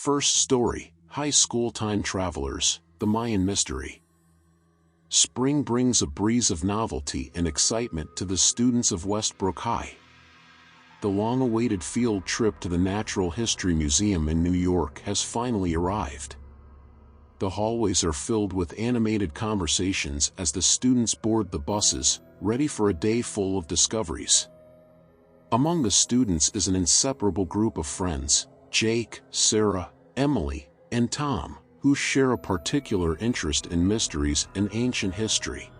First story, High School Time Travelers, The Mayan Mystery. Spring brings a breeze of novelty and excitement to the students of Westbrook High. The long-awaited field trip to the Natural History Museum in New York has finally arrived. The hallways are filled with animated conversations as the students board the buses, ready for a day full of discoveries. Among the students is an inseparable group of friends, Jake, Sarah, Emily, and Tom, who share a particular interest in mysteries and ancient history.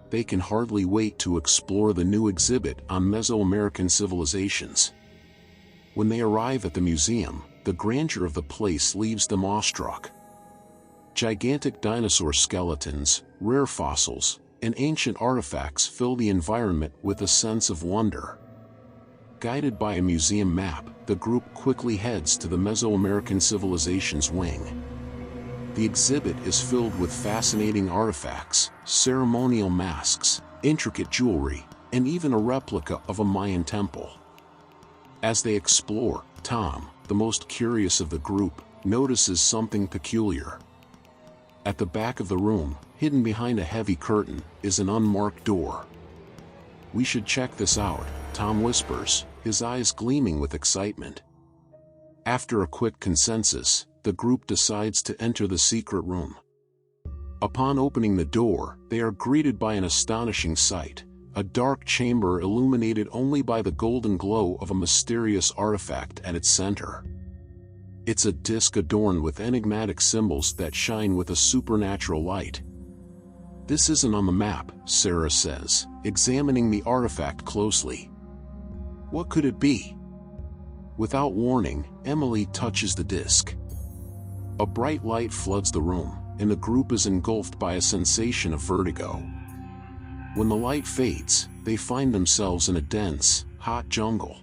They can hardly wait to explore the new exhibit on Mesoamerican civilizations. When they arrive at the museum, the grandeur of the place leaves them awestruck. Gigantic dinosaur skeletons, rare fossils, and ancient artifacts fill the environment with a sense of wonder. Guided by a museum map, the group quickly heads to the Mesoamerican Civilizations wing. The exhibit is filled with fascinating artifacts, ceremonial masks, intricate jewelry, and even a replica of a Mayan temple. As they explore, Tom, the most curious of the group, notices something peculiar. At the back of the room, hidden behind a heavy curtain, is an unmarked door. "We should check this out," Tom whispers, his eyes gleaming with excitement. After a quick consensus, the group decides to enter the secret room. Upon opening the door, they are greeted by an astonishing sight, a dark chamber illuminated only by the golden glow of a mysterious artifact at its center. It's a disc adorned with enigmatic symbols that shine with a supernatural light. "This isn't on the map," Sarah says, examining the artifact closely. "What could it be?" Without warning, Emily touches the disc. A bright light floods the room, and the group is engulfed by a sensation of vertigo. When the light fades, they find themselves in a dense, hot jungle.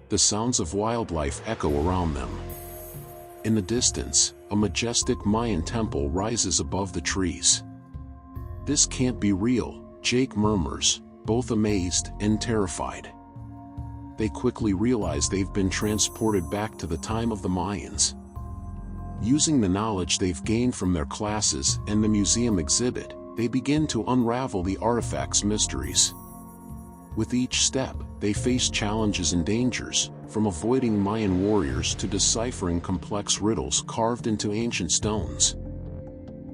The sounds of wildlife echo around them. In the distance, a majestic Mayan temple rises above the trees. "This can't be real," Jake murmurs, both amazed and terrified. They quickly realize they've been transported back to the time of the Mayans. Using the knowledge they've gained from their classes and the museum exhibit, they begin to unravel the artifact's mysteries. With each step, they face challenges and dangers, from avoiding Mayan warriors to deciphering complex riddles carved into ancient stones.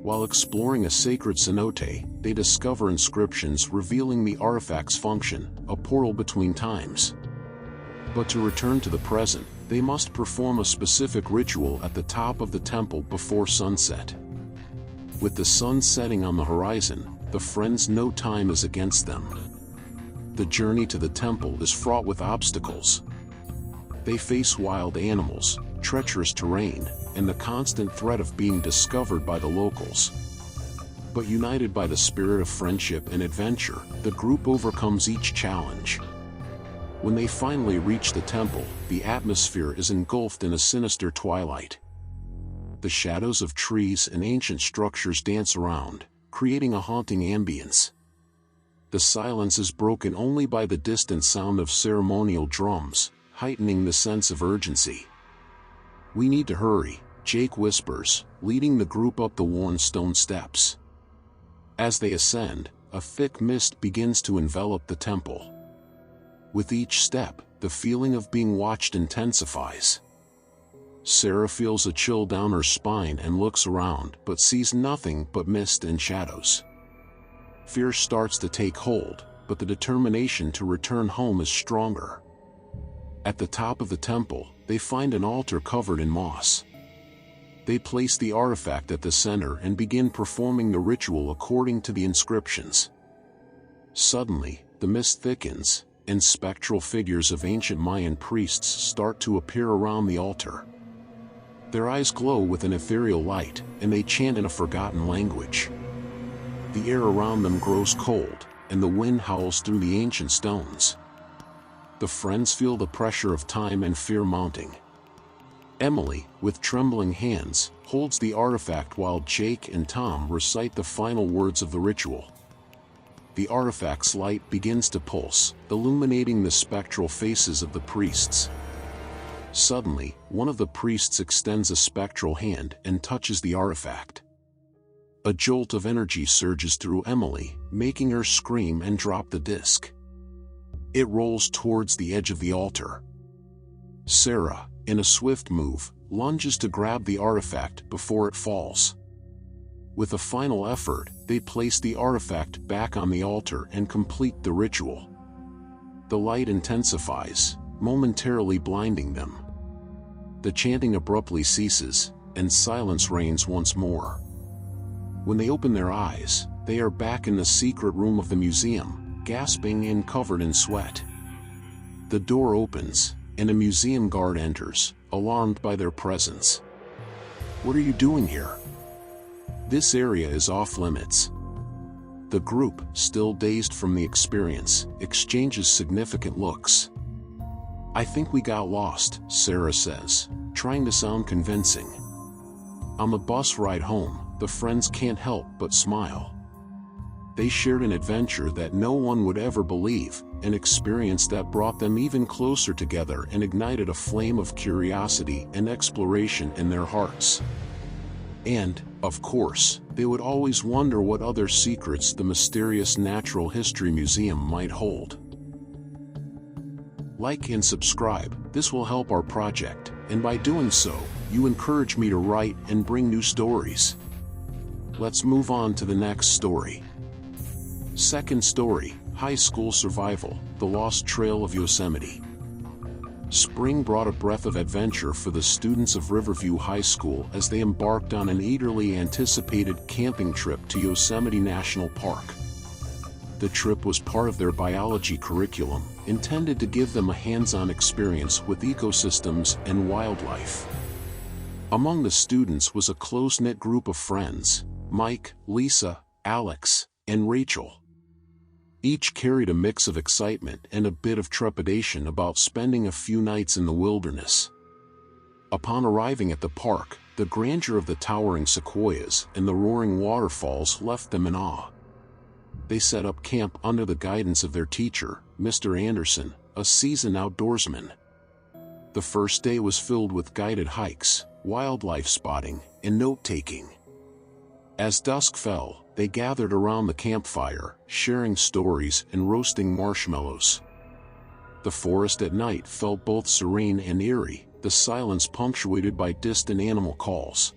While exploring a sacred cenote, they discover inscriptions revealing the artifact's function, a portal between times. But to return to the present, they must perform a specific ritual at the top of the temple before sunset. With the sun setting on the horizon, the friends know time is against them. The journey to the temple is fraught with obstacles. They face wild animals, treacherous terrain, and the constant threat of being discovered by the locals. But united by the spirit of friendship and adventure, the group overcomes each challenge. When they finally reach the temple, the atmosphere is engulfed in a sinister twilight. The shadows of trees and ancient structures dance around, creating a haunting ambience. The silence is broken only by the distant sound of ceremonial drums, heightening the sense of urgency. "We need to hurry," Jake whispers, leading the group up the worn stone steps. As they ascend, a thick mist begins to envelop the temple. With each step, the feeling of being watched intensifies. Sarah feels a chill down her spine and looks around, but sees nothing but mist and shadows. Fear starts to take hold, but the determination to return home is stronger. At the top of the temple, they find an altar covered in moss. They place the artifact at the center and begin performing the ritual according to the inscriptions. Suddenly, the mist thickens, and spectral figures of ancient Mayan priests start to appear around the altar. Their eyes glow with an ethereal light, and they chant in a forgotten language. The air around them grows cold, and the wind howls through the ancient stones. The friends feel the pressure of time and fear mounting. Emily, with trembling hands, holds the artifact while Jake and Tom recite the final words of the ritual. The artifact's light begins to pulse, illuminating the spectral faces of the priests. Suddenly, one of the priests extends a spectral hand and touches the artifact. A jolt of energy surges through Emily, making her scream and drop the disc. It rolls towards the edge of the altar. Sarah, in a swift move, lunges to grab the artifact before it falls. With a final effort, they place the artifact back on the altar and complete the ritual. The light intensifies, momentarily blinding them. The chanting abruptly ceases, and silence reigns once more. When they open their eyes, they are back in the secret room of the museum, gasping and covered in sweat. The door opens, and a museum guard enters, alarmed by their presence. "What are you doing here? This area is off limits." The group, still dazed from the experience, exchanges significant looks. "I think we got lost," Sarah says, trying to sound convincing. On the bus ride home, the friends can't help but smile. They shared an adventure that no one would ever believe, an experience that brought them even closer together and ignited a flame of curiosity and exploration in their hearts. And, of course, they would always wonder what other secrets the mysterious Natural History Museum might hold. Like and subscribe, this will help our project, and by doing so, you encourage me to write and bring new stories. Let's move on to the next story. Second story, High School Survival, The Lost Trail of Yosemite. Spring brought a breath of adventure for the students of Riverview High School as they embarked on an eagerly anticipated camping trip to Yosemite National Park. The trip was part of their biology curriculum, intended to give them a hands-on experience with ecosystems and wildlife. Among the students was a close-knit group of friends: Mike, Lisa, Alex, and Rachel. Each carried a mix of excitement and a bit of trepidation about spending a few nights in the wilderness. Upon arriving at the park, the grandeur of the towering sequoias and the roaring waterfalls left them in awe. They set up camp under the guidance of their teacher, Mr. Anderson, a seasoned outdoorsman. The first day was filled with guided hikes, wildlife spotting, and note-taking. As dusk fell, they gathered around the campfire, sharing stories and roasting marshmallows. The forest at night felt both serene and eerie, the silence punctuated by distant animal calls.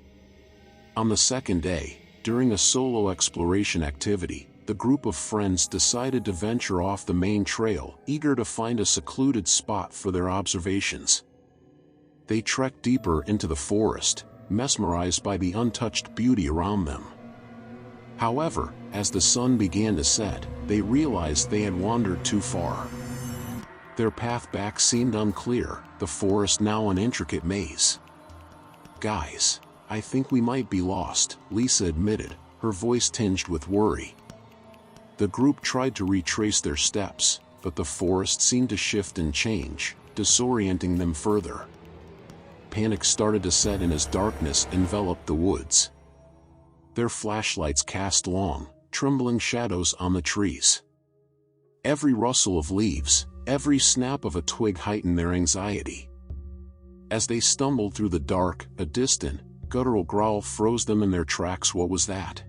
On the second day, during a solo exploration activity, the group of friends decided to venture off the main trail, eager to find a secluded spot for their observations. They trekked deeper into the forest, mesmerized by the untouched beauty around them. However, as the sun began to set, they realized they had wandered too far. Their path back seemed unclear, the forest now an intricate maze. "Guys, I think we might be lost," Lisa admitted, her voice tinged with worry. The group tried to retrace their steps, but the forest seemed to shift and change, disorienting them further. Panic started to set in as darkness enveloped the woods. Their flashlights cast long, trembling shadows on the trees. Every rustle of leaves, every snap of a twig heightened their anxiety. As they stumbled through the dark, a distant, guttural growl froze them in their tracks. "What was that?"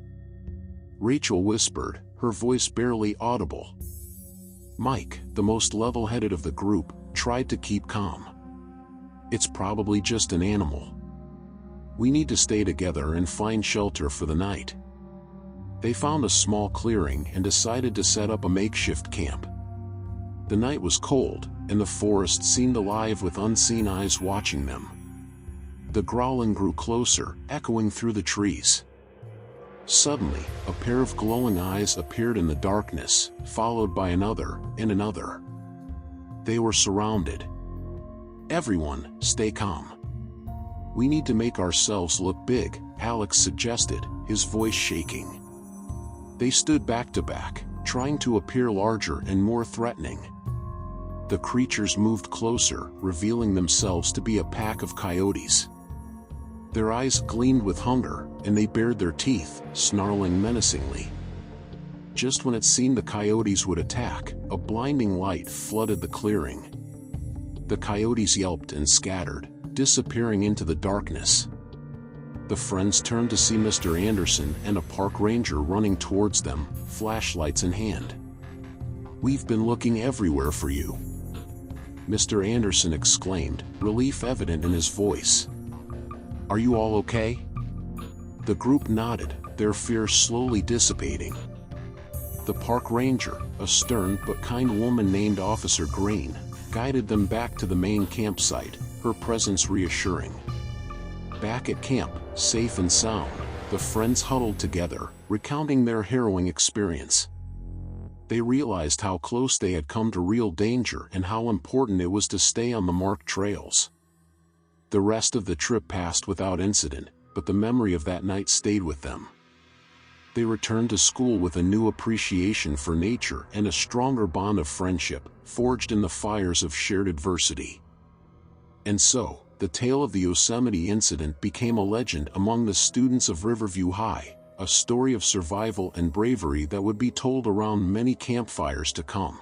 Rachel whispered, her voice barely audible. Mike, the most level-headed of the group, tried to keep calm. "It's probably just an animal. We need to stay together and find shelter for the night." They found a small clearing and decided to set up a makeshift camp. The night was cold, and the forest seemed alive with unseen eyes watching them. The growling grew closer, echoing through the trees. Suddenly, a pair of glowing eyes appeared in the darkness, followed by another, and another. They were surrounded. "Everyone, stay calm. We need to make ourselves look big," Alex suggested, his voice shaking. They stood back to back, trying to appear larger and more threatening. The creatures moved closer, revealing themselves to be a pack of coyotes. Their eyes gleamed with hunger, and they bared their teeth, snarling menacingly. Just when it seemed the coyotes would attack, a blinding light flooded the clearing. The coyotes yelped and scattered, disappearing into the darkness. The friends turned to see Mr. Anderson and a park ranger running towards them, flashlights in hand. "We've been looking everywhere for you," Mr. Anderson exclaimed, relief evident in his voice. "Are you all okay?" The group nodded, their fear slowly dissipating. The park ranger, a stern but kind woman named Officer Green, guided them back to the main campsite, her presence reassuring. Back at camp, safe and sound, the friends huddled together, recounting their harrowing experience. They realized how close they had come to real danger and how important it was to stay on the marked trails. The rest of the trip passed without incident, but the memory of that night stayed with them. They returned to school with a new appreciation for nature and a stronger bond of friendship, forged in the fires of shared adversity. And so, the tale of the Yosemite incident became a legend among the students of Riverview High, a story of survival and bravery that would be told around many campfires to come.